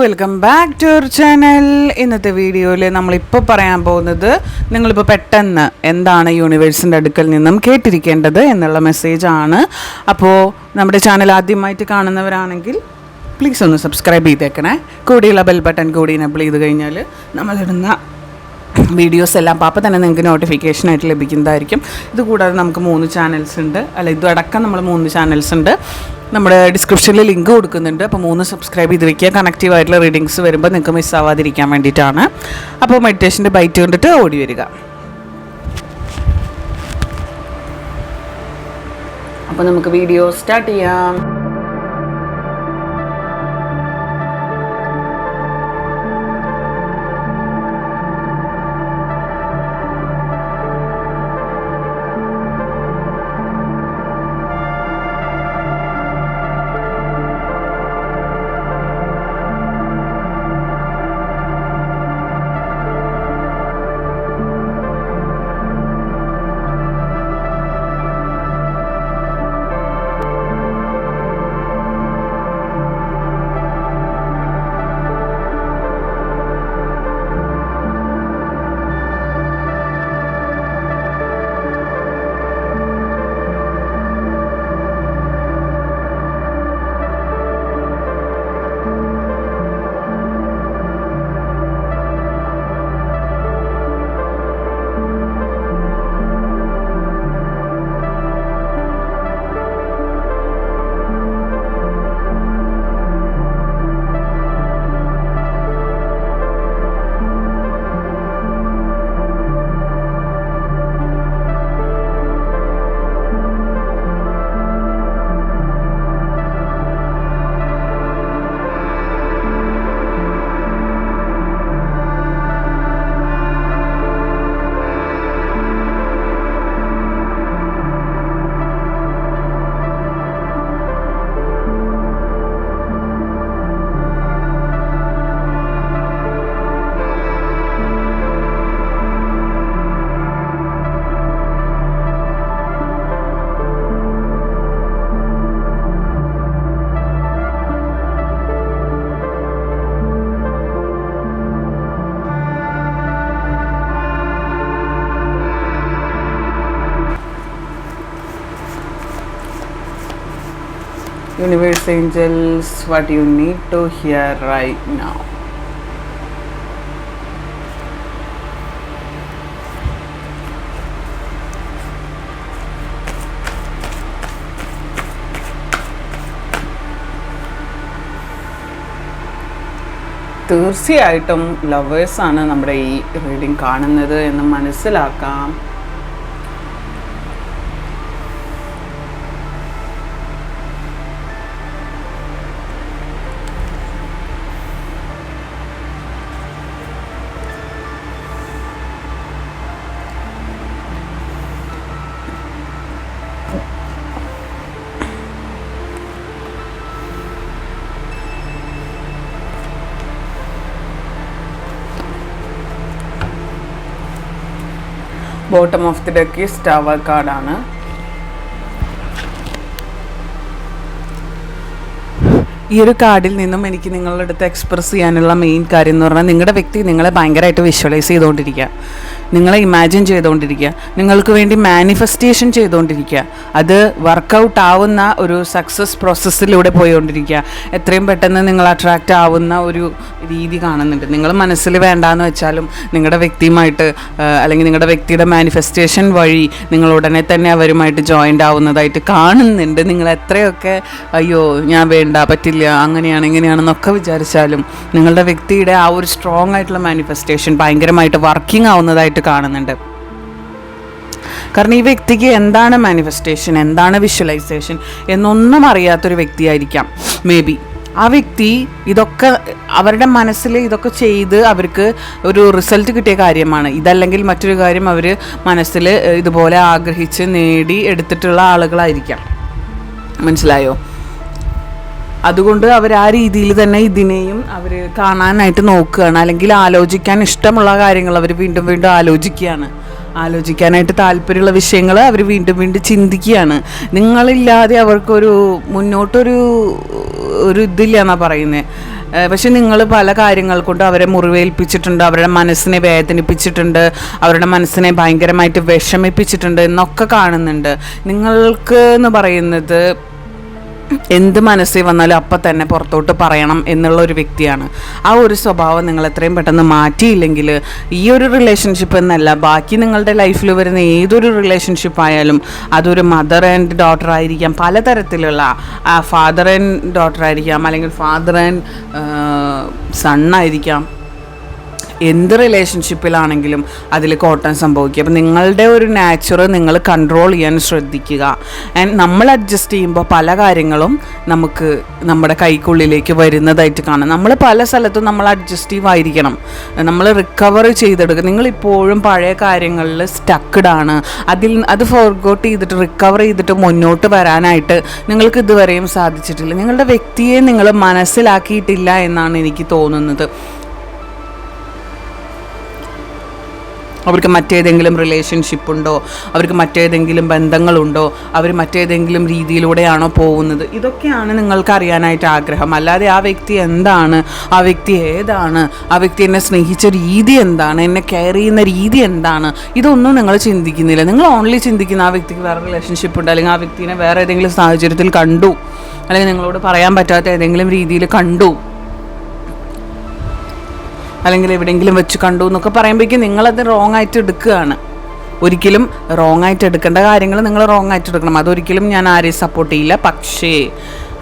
Welcome back to our channel. ഇന്നത്തെ വീഡിയോയിൽ നമ്മളിപ്പോൾ പറയാൻ പോകുന്നത് നിങ്ങളിപ്പോൾ പെട്ടെന്ന് എന്താണ് യൂണിവേഴ്സിൻ്റെ അടുക്കൽ നിന്നും കേട്ടിരിക്കേണ്ടത് എന്നുള്ള മെസ്സേജാണ്. അപ്പോൾ നമ്മുടെ ചാനൽ ആദ്യമായിട്ട് കാണുന്നവരാണെങ്കിൽ പ്ലീസ് ഒന്ന് സബ്സ്ക്രൈബ് ചെയ്തേക്കണേ. കൂടിയുള്ള ബെൽ ബട്ടൺ കൂടി എനേബിൾ ചെയ്ത് കഴിഞ്ഞാൽ നമ്മളിടുന്ന വീഡിയോസ് എല്ലാം അപ്പോൾ തന്നെ നിങ്ങൾക്ക് നോട്ടിഫിക്കേഷനായിട്ട് ലഭിക്കുന്നതായിരിക്കും. ഇതുകൂടാതെ നമുക്ക് 3 ചാനൽസ് ഉണ്ട്, ഇതടക്കം നമ്മൾ 3 ചാനൽസ് ഉണ്ട്. നമ്മുടെ ഡിസ്ക്രിപ്ഷനിൽ ലിങ്ക് കൊടുക്കുന്നുണ്ട്. അപ്പോൾ 3 സബ്സ്ക്രൈബ് ചെയ്ത് വയ്ക്കുക. കണക്റ്റീവ് ആയിട്ടുള്ള റീഡിങ്സ് വരുമ്പോൾ നിങ്ങൾക്ക് മിസ്സാവാതിരിക്കാൻ വേണ്ടിയിട്ടാണ്. അപ്പോൾ മെഡിറ്റേഷൻ്റെ ബൈറ്റ് കണ്ടിട്ട് ഓടി വരിക. അപ്പോൾ നമുക്ക് വീഡിയോ സ്റ്റാർട്ട് ചെയ്യാം. Universe angels, what you need to hear right now. തീർച്ചയായിട്ടും ലവേഴ്സാണ് നമ്മുടെ ഈ റീഡിങ് കാണുന്നത് എന്ന് മനസ്സിലാക്കാം. Bottom of the deck is tower കാർഡാണ്. ഈ ഒരു കാർഡിൽ നിന്നും എനിക്ക് നിങ്ങളുടെ അടുത്ത് എക്സ്പ്രസ് ചെയ്യാനുള്ള മെയിൻ കാര്യം എന്ന് പറഞ്ഞാൽ നിങ്ങളുടെ വ്യക്തി നിങ്ങളെ ഭയങ്കരമായിട്ട് വിഷ്വലൈസ് ചെയ്തുകൊണ്ടിരിക്കുക, നിങ്ങളെ ഇമാജിൻ ചെയ്തുകൊണ്ടിരിക്കുക, നിങ്ങൾക്ക് വേണ്ടി മാനിഫെസ്റ്റേഷൻ ചെയ്തുകൊണ്ടിരിക്കുക. അത് വർക്കൗട്ട് ആവുന്ന ഒരു സക്സസ് പ്രോസസ്സിലൂടെ പോയിക്കൊണ്ടിരിക്കുക. എത്രയും പെട്ടെന്ന് നിങ്ങൾ അട്രാക്റ്റ് ആവുന്ന ഒരു രീതി കാണുന്നുണ്ട്. നിങ്ങൾ മനസ്സിൽ വേണ്ടാന്ന് വെച്ചാലും നിങ്ങളുടെ വ്യക്തിയുമായിട്ട് അല്ലെങ്കിൽ നിങ്ങളുടെ വ്യക്തിയുടെ മാനിഫെസ്റ്റേഷൻ വഴി നിങ്ങൾ ഉടനെ തന്നെ അവരുമായിട്ട് ജോയിൻ്റ് ആവുന്നതായിട്ട് കാണുന്നുണ്ട്. നിങ്ങൾ എത്രയൊക്കെ അയ്യോ ഞാൻ വേണ്ട പറ്റില്ല അങ്ങനെയാണ് ഇങ്ങനെയാണെന്നൊക്കെ വിചാരിച്ചാലും നിങ്ങളുടെ വ്യക്തിയുടെ ആ ഒരു സ്ട്രോങ് ആയിട്ടുള്ള മാനിഫെസ്റ്റേഷൻ ഭയങ്കരമായിട്ട് വർക്കിംഗ് ആവുന്നതായിട്ട് കാണുന്നുണ്ട്. കാരണം ഈ വ്യക്തിക്ക് എന്താണ് മാനിഫെസ്റ്റേഷൻ, എന്താണ് വിഷ്വലൈസേഷൻ എന്നൊന്നും അറിയാത്തൊരു വ്യക്തിയായിരിക്കാം മേ ബി. ആ വ്യക്തി ഇതൊക്കെ അവരുടെ മനസ്സിൽ ഇതൊക്കെ ചെയ്ത് അവർക്ക് ഒരു റിസൾട്ട് കിട്ടിയ കാര്യമാണ്. ഇതല്ലെങ്കിൽ മറ്റൊരു കാര്യം അവർ മനസ്സിൽ ഇതുപോലെ ആഗ്രഹിച്ച് നേടി എടുത്തിട്ടുള്ള ആളുകളായിരിക്കാം. മനസ്സിലായോ? അതുകൊണ്ട് അവർ ആ രീതിയിൽ തന്നെ ഇതിനെയും അവർ കാണാനായിട്ട് നോക്കുകയാണ്, അല്ലെങ്കിൽ ആലോചിക്കാൻ ഇഷ്ടമുള്ള കാര്യങ്ങൾ അവർ വീണ്ടും വീണ്ടും ആലോചിക്കുകയാണ്. ആലോചിക്കാനായിട്ട് താല്പര്യമുള്ള വിഷയങ്ങൾ അവർ വീണ്ടും വീണ്ടും ചിന്തിക്കുകയാണ്. നിങ്ങളില്ലാതെ അവർക്കൊരു മുന്നോട്ടൊരു ഇതില്ല എന്നാണ് പറയുന്നത്. പക്ഷെ നിങ്ങൾ പല കാര്യങ്ങൾ കൊണ്ട് അവരെ മുറിവേൽപ്പിച്ചിട്ടുണ്ട്, അവരുടെ മനസ്സിനെ വേദനിപ്പിച്ചിട്ടുണ്ട്, അവരുടെ മനസ്സിനെ ഭയങ്കരമായിട്ട് വിഷമിപ്പിച്ചിട്ടുണ്ട് എന്നൊക്കെ കാണുന്നുണ്ട്. നിങ്ങൾക്ക് എന്ന് പറയുന്നത് എന്ത് മനസ്സിൽ വന്നാലും അപ്പം തന്നെ പുറത്തോട്ട് പറയണം എന്നുള്ള ഒരു വ്യക്തിയാണ്. ആ ഒരു സ്വഭാവം നിങ്ങൾ എത്രയും പെട്ടെന്ന് മാറ്റിയില്ലെങ്കിൽ ഈ ഒരു റിലേഷൻഷിപ്പ് എന്നല്ല, ബാക്കി നിങ്ങളുടെ ലൈഫിൽ വരുന്ന ഏതൊരു റിലേഷൻഷിപ്പ് ആയാലും അതൊരു മദർ ആൻഡ് ഡോട്ടർ ആയിരിക്കാം, പലതരത്തിലുള്ള ഫാദർ ആൻഡ് ഡോട്ടർ ആയിരിക്കാം, അല്ലെങ്കിൽ ഫാദർ ആൻഡ് സണ്ണായിരിക്കാം, എന്ത് റിലേഷൻഷിപ്പിലാണെങ്കിലും അതിൽ കോട്ടം സംഭവിക്കുക. അപ്പം നിങ്ങളുടെ ഒരു നാച്ചുറ് നിങ്ങൾ കൺട്രോൾ ചെയ്യാൻ ശ്രദ്ധിക്കുക. ആൻഡ് നമ്മൾ അഡ്ജസ്റ്റ് ചെയ്യുമ്പോൾ പല കാര്യങ്ങളും നമുക്ക് നമ്മുടെ കൈക്കുള്ളിലേക്ക് വരുന്നതായിട്ട് കാണാം. നമ്മൾ പല സ്ഥലത്തും നമ്മൾ അഡ്ജസ്റ്റീവ് ആയിരിക്കണം, നമ്മൾ റിക്കവർ ചെയ്തെടുക്കുക. നിങ്ങളിപ്പോഴും പഴയ കാര്യങ്ങളിൽ സ്റ്റക്ക്ഡാണ്, അത് ഫോർഗോട്ട് ചെയ്തിട്ട് റിക്കവർ ചെയ്തിട്ട് മുന്നോട്ട് വരാനായിട്ട് നിങ്ങൾക്ക് ഇതുവരെയും സാധിച്ചിട്ടില്ല. നിങ്ങളുടെ വ്യക്തിയെ നിങ്ങൾ മനസ്സിലാക്കിയിട്ടില്ല എന്നാണ് എനിക്ക് തോന്നുന്നത്. അവർക്ക് മറ്റേതെങ്കിലും റിലേഷൻഷിപ്പ് ഉണ്ടോ, അവർക്ക് മറ്റേതെങ്കിലും ബന്ധങ്ങളുണ്ടോ, അവർ മറ്റേതെങ്കിലും രീതിയിലൂടെയാണോ പോകുന്നത്, ഇതൊക്കെയാണ് നിങ്ങൾക്ക് അറിയാനായിട്ട് ആഗ്രഹം. അല്ലാതെ ആ വ്യക്തി എന്താണ്, ആ വ്യക്തി ഏതാണ്, ആ വ്യക്തി എന്നെ സ്നേഹിച്ച രീതി എന്താണ്, എന്നെ കെയർ ചെയ്യുന്ന രീതി എന്താണ്, ഇതൊന്നും നിങ്ങൾ ചിന്തിക്കുന്നില്ല. നിങ്ങൾ ഓൺലി ചിന്തിക്കുന്ന ആ വ്യക്തിക്ക് വേറെ റിലേഷൻഷിപ്പ് ഉണ്ട്, അല്ലെങ്കിൽ ആ വ്യക്തിനെ വേറെ ഏതെങ്കിലും സാഹചര്യത്തിൽ കണ്ടു, അല്ലെങ്കിൽ നിങ്ങളോട് പറയാൻ പറ്റാത്ത ഏതെങ്കിലും രീതിയിൽ കണ്ടു, അല്ലെങ്കിൽ എവിടെയെങ്കിലും വെച്ച് കണ്ടു എന്നൊക്കെ പറയുമ്പോഴേക്കും നിങ്ങളത് റോങ് ആയിട്ട് എടുക്കുകയാണ്. ഒരിക്കലും റോങ് ആയിട്ട് എടുക്കേണ്ട കാര്യങ്ങൾ നിങ്ങൾ റോങ് ആയിട്ട് എടുക്കണം. അതൊരിക്കലും ഞാൻ ആരെയും സപ്പോർട്ട് ചെയ്യില്ല. പക്ഷേ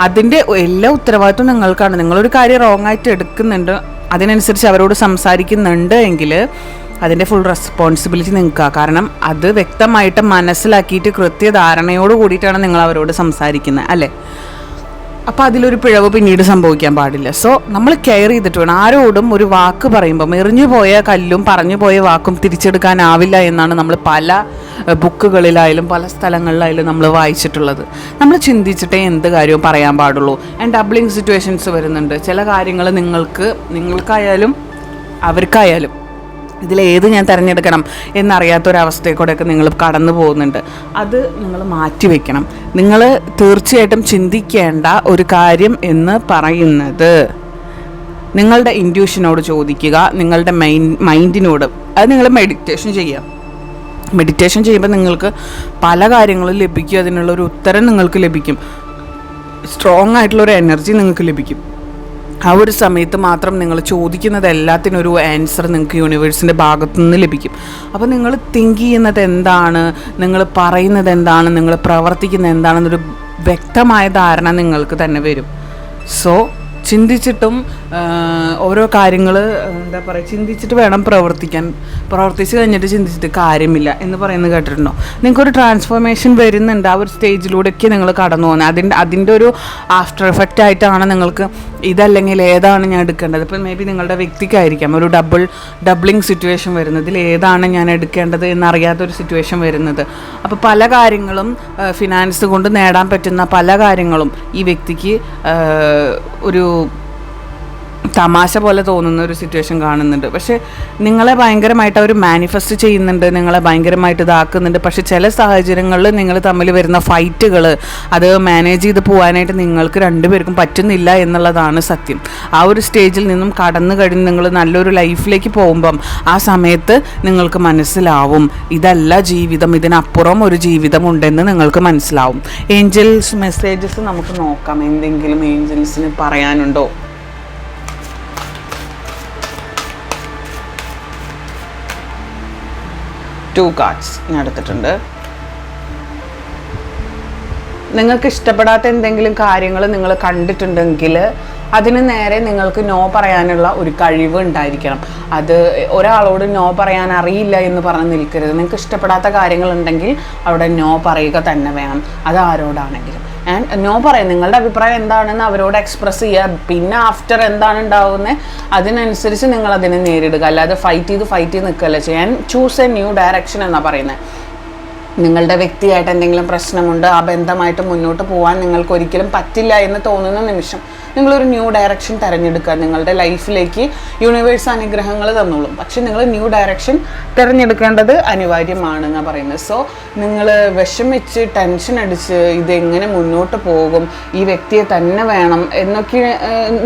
അതിൻ്റെ എല്ലാ ഉത്തരവാദിത്വം നിങ്ങൾക്കാണ്. നിങ്ങളൊരു കാര്യം റോങ് ആയിട്ട് എടുക്കുന്നുണ്ട്, അതിനനുസരിച്ച് അവരോട് സംസാരിക്കുന്നുണ്ട് എങ്കിൽ അതിൻ്റെ ഫുൾ റെസ്പോൺസിബിലിറ്റി നിൽക്കുക. കാരണം അത് വ്യക്തമായിട്ട് മനസ്സിലാക്കിയിട്ട് കൃത്യധാരണയോട് കൂടിയിട്ടാണ് നിങ്ങൾ അവരോട് സംസാരിക്കുന്നത്, അല്ലേ? അപ്പോൾ അതിലൊരു പിഴവ് പിന്നീട് സംഭവിക്കാൻ പാടില്ല. സോ നമ്മൾ കെയർ ചെയ്തിട്ട് വേണം. ആരോടും ഒരു വാക്ക് പറയുമ്പം എറിഞ്ഞു പോയ കല്ലും പറഞ്ഞു പോയ വാക്കും തിരിച്ചെടുക്കാനാവില്ല എന്നാണ് നമ്മൾ പല ബുക്കുകളിലായാലും പല സ്ഥലങ്ങളിലായാലും നമ്മൾ വായിച്ചിട്ടുള്ളത്. നമ്മൾ ചിന്തിച്ചിട്ടേ എന്ത് കാര്യവും പറയാൻ പാടുള്ളൂ. ആൻഡ് ഡബ്ലിങ് സിറ്റുവേഷൻസ് വരുന്നുണ്ട്. ചില കാര്യങ്ങൾ നിങ്ങൾക്കായാലും അവർക്കായാലും ഇതിലേത് ഞാൻ തിരഞ്ഞെടുക്കണം എന്നറിയാത്തൊരവസ്ഥയിൽ കൂടെയൊക്കെ നിങ്ങൾ കടന്നു പോകുന്നുണ്ട്. അത് നിങ്ങൾ മാറ്റി വയ്ക്കണം. നിങ്ങൾ തീർച്ചയായിട്ടും ചിന്തിക്കേണ്ട ഒരു കാര്യം എന്ന് പറയുന്നത് നിങ്ങളുടെ ഇൻറ്റ്യൂഷനോട് ചോദിക്കുക, നിങ്ങളുടെ മൈൻഡിനോട്. അത് നിങ്ങൾ മെഡിറ്റേഷൻ ചെയ്യുക. മെഡിറ്റേഷൻ ചെയ്യുമ്പോൾ നിങ്ങൾക്ക് പല കാര്യങ്ങളും ലഭിക്കും, അതിനുള്ളൊരു ഉത്തരം നിങ്ങൾക്ക് ലഭിക്കും, സ്ട്രോങ് ആയിട്ടുള്ളൊരു എനർജി നിങ്ങൾക്ക് ലഭിക്കും. ആ ഒരു സമയത്ത് മാത്രം നിങ്ങൾ ചോദിക്കുന്നത് എല്ലാത്തിനും ഒരു ആൻസർ നിങ്ങൾക്ക് യൂണിവേഴ്സിൻ്റെ ഭാഗത്തു നിന്ന് ലഭിക്കും. അപ്പോൾ നിങ്ങൾ തിങ്ക് ചെയ്യുന്നത് എന്താണ്, നിങ്ങൾ പറയുന്നത് എന്താണ്, നിങ്ങൾ പ്രവർത്തിക്കുന്നത് എന്താണെന്നൊരു വ്യക്തമായ ധാരണ നിങ്ങൾക്ക് തന്നെ വരും. സോ ചിന്തിച്ചിട്ടും ഓരോ കാര്യങ്ങൾ എന്താ പറയുക, ചിന്തിച്ചിട്ട് വേണം പ്രവർത്തിക്കാൻ. പ്രവർത്തിച്ച് കഴിഞ്ഞിട്ട് ചിന്തിച്ചിട്ട് കാര്യമില്ല എന്ന് പറയുന്നത് കേട്ടിട്ടുണ്ടോ? നിങ്ങൾക്കൊരു ട്രാൻസ്ഫോർമേഷൻ വരുന്നുണ്ട്, ആ ഒരു സ്റ്റേജിലൂടെയൊക്കെ നിങ്ങൾ കടന്നു പോകുന്നത്. അതിൻ്റെ ഒരു ആഫ്റ്റർ എഫക്റ്റ് ആയിട്ടാണ് നിങ്ങൾക്ക് ഇതല്ലെങ്കിൽ ഏതാണ് ഞാൻ എടുക്കേണ്ടത്. ഇപ്പം മേ ബി നിങ്ങളുടെ വ്യക്തിക്കായിരിക്കാം ഒരു ഡബ്ലിങ് സിറ്റുവേഷൻ വരുന്നത്, ഇതിൽ ഏതാണ് ഞാൻ എടുക്കേണ്ടത് എന്നറിയാത്തൊരു സിറ്റുവേഷൻ വരുന്നത്. അപ്പോൾ പല കാര്യങ്ങളും ഫിനാൻസ് കൊണ്ട് നേടാൻ പറ്റുന്ന പല കാര്യങ്ങളും ഈ വ്യക്തിക്ക് ഒരു തമാശ പോലെ തോന്നുന്ന ഒരു സിറ്റുവേഷൻ കാണുന്നുണ്ട്. പക്ഷേ നിങ്ങളെ ഭയങ്കരമായിട്ട് അവർ മാനിഫെസ്റ്റ് ചെയ്യുന്നുണ്ട്, നിങ്ങളെ ഭയങ്കരമായിട്ട് ഇതാക്കുന്നുണ്ട്. പക്ഷെ ചില സാഹചര്യങ്ങളിൽ നിങ്ങൾ തമ്മിൽ വരുന്ന ഫൈറ്റുകൾ അത് മാനേജ് ചെയ്ത് പോകാനായിട്ട് നിങ്ങൾക്ക് രണ്ടുപേർക്കും പറ്റുന്നില്ല എന്നുള്ളതാണ് സത്യം. ആ ഒരു സ്റ്റേജിൽ നിന്നും കടന്നു കഴിഞ്ഞ് നിങ്ങൾ നല്ലൊരു ലൈഫിലേക്ക് പോകുമ്പം ആ സമയത്ത് നിങ്ങൾക്ക് മനസ്സിലാവും ഇതല്ല ജീവിതം, ഇതിനപ്പുറം ഒരു ജീവിതം ഉണ്ടെന്ന് നിങ്ങൾക്ക് മനസ്സിലാവും. ഏഞ്ചൽസ് മെസ്സേജസ് നമുക്ക് നോക്കാം, എന്തെങ്കിലും ഏഞ്ചൽസിന് പറയാനുണ്ടോ? 2 cards ഞാൻ എടുത്തിട്ടുണ്ട്. നിങ്ങൾക്ക് ഇഷ്ടപ്പെടാത്ത എന്തെങ്കിലും കാര്യങ്ങൾ നിങ്ങൾ കണ്ടിട്ടുണ്ടെങ്കിൽ അതിന് നേരെ നിങ്ങൾക്ക് നോ പറയാനുള്ള ഒരു കഴിവ് ഉണ്ടായിരിക്കണം. അത് ഒരാളോട് നോ പറയാൻ അറിയില്ല എന്ന് പറഞ്ഞ് നിൽക്കരുത്. നിങ്ങൾക്ക് ഇഷ്ടപ്പെടാത്ത കാര്യങ്ങളുണ്ടെങ്കിൽ അവിടെ നോ പറയുക തന്നെ വേണം, അത് ആരോടാണെങ്കിലും. ആൻഡ് നോ പറയാം, നിങ്ങളുടെ അഭിപ്രായം എന്താണെന്ന് അവരോട് എക്സ്പ്രസ് ചെയ്യുക. പിന്നെ ആഫ്റ്റർ എന്താണ് ഉണ്ടാവുന്നത് അതിനനുസരിച്ച് നിങ്ങൾ അതിനെ നേരിടുക. അല്ലാതെ ഫൈറ്റ് ചെയ്ത് നിൽക്കുകയല്ല ചെയ്യാൻ. ചൂസ് എ ന്യൂ ഡയറക്ഷൻ എന്നാണ് പറയുന്നത്. നിങ്ങളുടെ വ്യക്തിയായിട്ട് എന്തെങ്കിലും പ്രശ്നമുണ്ട്, ആ ബന്ധമായിട്ട് മുന്നോട്ട് പോകാൻ നിങ്ങൾക്ക് ഒരിക്കലും പറ്റില്ല എന്ന് തോന്നുന്ന നിമിഷം നിങ്ങളൊരു ന്യൂ ഡയറക്ഷൻ തിരഞ്ഞെടുക്കുക. നിങ്ങളുടെ ലൈഫിലേക്ക് യൂണിവേഴ്സ് അനുഗ്രഹങ്ങൾ തന്നോളും, പക്ഷെ നിങ്ങൾ ന്യൂ ഡയറക്ഷൻ തിരഞ്ഞെടുക്കേണ്ടത് അനിവാര്യമാണെന്നാണ് പറയുന്നത്. സോ നിങ്ങൾ വിഷമിച്ച് ടെൻഷൻ അടിച്ച് ഇതെങ്ങനെ മുന്നോട്ട് പോകും, ഈ വ്യക്തിയെ തന്നെ വേണം എന്നൊക്കെ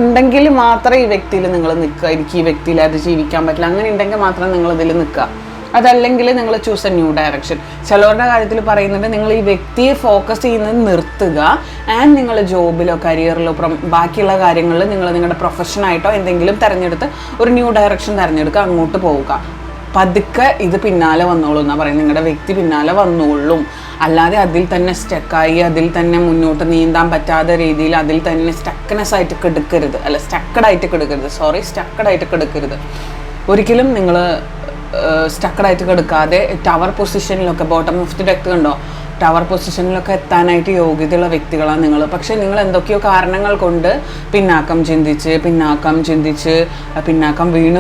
ഉണ്ടെങ്കിൽ മാത്രമേ ഈ വ്യക്തിയിൽ നിങ്ങൾ നിൽക്കുക. എനിക്ക് ഈ വ്യക്തിയിൽ അത് ജീവിക്കാൻ പറ്റില്ല, അങ്ങനെ ഉണ്ടെങ്കിൽ മാത്രമേ നിങ്ങളിതിൽ നിൽക്കുക. അതല്ലെങ്കിൽ നിങ്ങൾ ചൂസ് എ ന്യൂ ഡയറക്ഷൻ. ചിലവരുടെ കാര്യത്തിൽ പറയുന്നുണ്ട് നിങ്ങൾ ഈ വ്യക്തിയെ ഫോക്കസ് ചെയ്യുന്നത് നിർത്തുക, ആൻഡ് നിങ്ങൾ ജോബിലോ കരിയറിലോ ബാക്കിയുള്ള കാര്യങ്ങളിൽ നിങ്ങൾ നിങ്ങളുടെ പ്രൊഫഷനായിട്ടോ എന്തെങ്കിലും തിരഞ്ഞെടുത്ത് ഒരു ന്യൂ ഡയറക്ഷൻ തിരഞ്ഞെടുക്കുക, അങ്ങോട്ട് പോവുക. പതുക്കെ ഇത് പിന്നാലെ വന്നോളൂ എന്നാണ് പറയുന്നത്. നിങ്ങളുടെ വ്യക്തി പിന്നാലെ വന്നോളും. അല്ലാതെ അതിൽ തന്നെ സ്റ്റക്കായി അതിൽ തന്നെ മുന്നോട്ട് നീന്താൻ പറ്റാത്ത രീതിയിൽ അതിൽ തന്നെ സ്റ്റക്കഡായിട്ട് കിടക്കരുത്. ഒരിക്കലും നിങ്ങൾ സ്റ്റക്കഡായിട്ട് കിടക്കാതെ ടവർ പൊസിഷനിലൊക്കെ, ബോട്ടം ഓഫ് ദി ഡെക്ക് കണ്ടോ, ടവർ പൊസിഷനിലൊക്കെ എത്താനായിട്ട് യോഗ്യതയുള്ള വ്യക്തികളാണ് നിങ്ങൾ. പക്ഷേ നിങ്ങൾ എന്തൊക്കെയോ കാരണങ്ങൾ കൊണ്ട് പിന്നാക്കം ചിന്തിച്ച്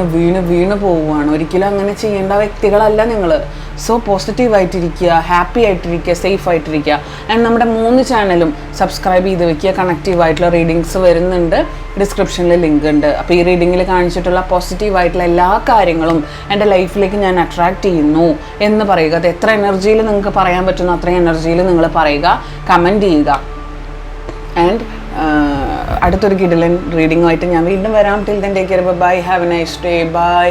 വീണ് പോവുകയാണ്. ഒരിക്കലും അങ്ങനെ ചെയ്യേണ്ട വ്യക്തികളല്ല നിങ്ങൾ. സോ പോസിറ്റീവായിട്ടിരിക്കുക, ഹാപ്പി ആയിട്ടിരിക്കുക, സേഫ് ആയിട്ടിരിക്കുക. ആൻഡ് നമ്മുടെ 3 ചാനലും സബ്സ്ക്രൈബ് ചെയ്ത് വെക്കുക. കണക്റ്റീവായിട്ടുള്ള റീഡിങ്സ് വരുന്നുണ്ട്, ഡിസ്ക്രിപ്ഷനിൽ ലിങ്ക് ഉണ്ട്. അപ്പോൾ ഈ റീഡിങ്ങിൽ കാണിച്ചിട്ടുള്ള പോസിറ്റീവായിട്ടുള്ള എല്ലാ കാര്യങ്ങളും എൻ്റെ ലൈഫിലേക്ക് ഞാൻ അട്രാക്റ്റ് ചെയ്യുന്നു എന്ന് പറയുക. അത് എത്ര എനർജിയിൽ നിങ്ങൾക്ക് പറയാൻ പറ്റുന്നു അത്രയും എനർജിയിൽ നിങ്ങൾ പറയുക, കമൻറ്റ് ചെയ്യുക. ആൻഡ് അടുത്തൊരു കിടിലൻ റീഡിങ്ങുമായിട്ട് ഞാൻ വീണ്ടും വരാം. Till then take care, bye, have a nice day, by.